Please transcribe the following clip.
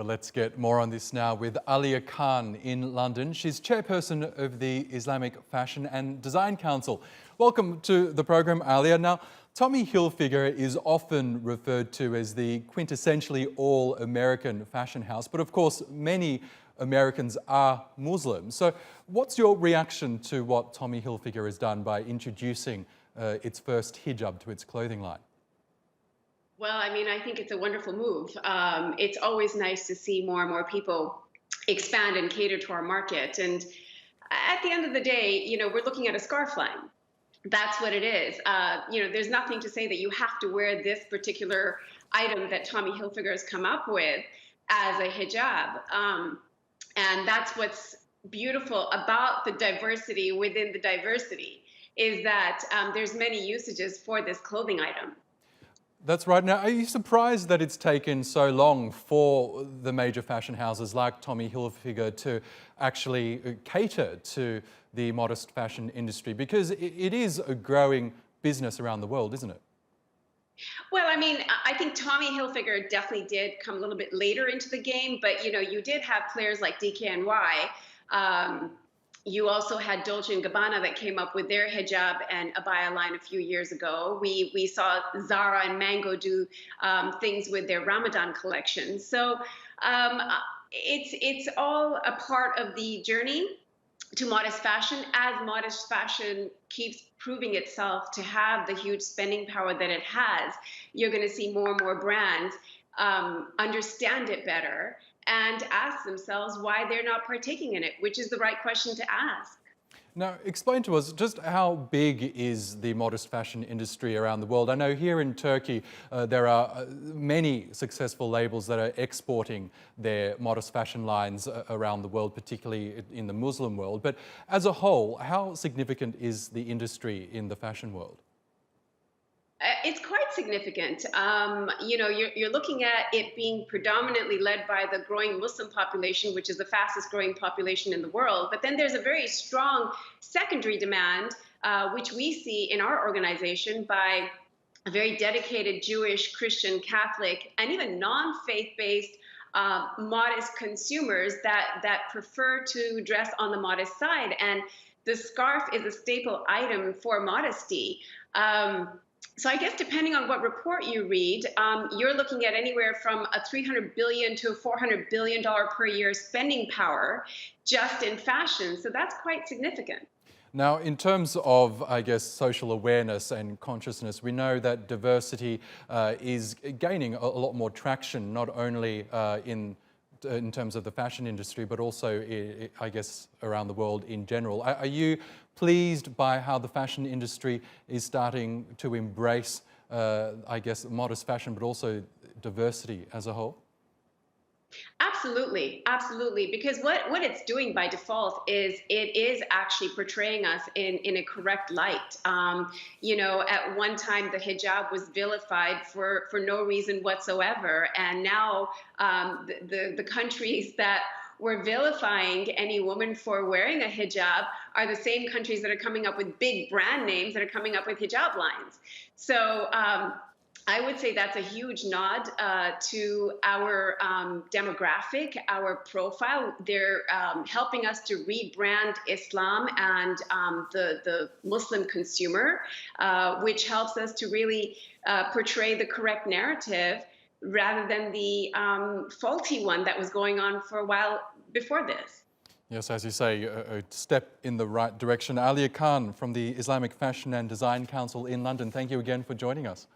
Let's get more on this now with Alia Khan in London. She's chairperson of the Islamic Fashion and Design Council. Welcome to the program, Alia. Now, Tommy Hilfiger is often referred to as the quintessentially all-American fashion house, but of course, many Americans are Muslim. So what's your reaction to what Tommy Hilfiger has done by introducing its first hijab to its clothing line? Well, I mean, I think it's a wonderful move. It's always nice to see more and more people expand and cater to our market. And at the end of the day, we're looking at a scarf line. That's what it is. There's nothing to say that you have to wear this particular item that Tommy Hilfiger has come up with as a hijab. And that's what's beautiful about the diversity within the diversity, is that there's many usages for this clothing item. That's right. Now, are you surprised that it's taken so long for the major fashion houses like Tommy Hilfiger to actually cater to the modest fashion industry? Because it is a growing business around the world, isn't it? Well, I mean, I think Tommy Hilfiger definitely did come a little bit later into the game, but you did have players like DKNY. You also had Dolce & Gabbana that came up with their hijab and abaya line a few years ago. We saw Zara and Mango do things with their Ramadan collection. So it's all a part of the journey to modest fashion. As modest fashion keeps proving itself to have the huge spending power that it has, you're going to see more and more brands understand it better and ask themselves why they're not partaking in it, which is the right question to ask. Now, explain to us just how big is the modest fashion industry around the world? I know here in Turkey there are many successful labels that are exporting their modest fashion lines around the world, particularly in the Muslim world. But as a whole, how significant is the industry in the fashion world? It's quite significant. You're looking at it being predominantly led by the growing Muslim population, which is the fastest growing population in the world. But then there's a very strong secondary demand, which we see in our organization by a very dedicated Jewish, Christian, Catholic, and even non-faith-based modest consumers that prefer to dress on the modest side. And the scarf is a staple item for modesty. So I guess depending on what report you read, you're looking at anywhere from a $300 billion to $400 billion per year spending power just in fashion. So that's quite significant. Now, in terms of, I guess, social awareness and consciousness, we know that diversity is gaining a lot more traction, not only in terms of the fashion industry, but also, I guess, around the world in general. Are you pleased by how the fashion industry is starting to embrace, I guess, modest fashion, but also diversity as a whole? Absolutely, absolutely. Because what it's doing by default is it is actually portraying us in a correct light. At one time the hijab was vilified for no reason whatsoever, and now the countries that were vilifying any woman for wearing a hijab are the same countries that are coming up with big brand names that are coming up with hijab lines. So I would say that's a huge nod to our demographic, our profile. They're helping us to rebrand Islam and the Muslim consumer, which helps us to really portray the correct narrative rather than the faulty one that was going on for a while before this. Yes, as you say, a step in the right direction. Alia Khan from the Islamic Fashion and Design Council in London, thank you again for joining us.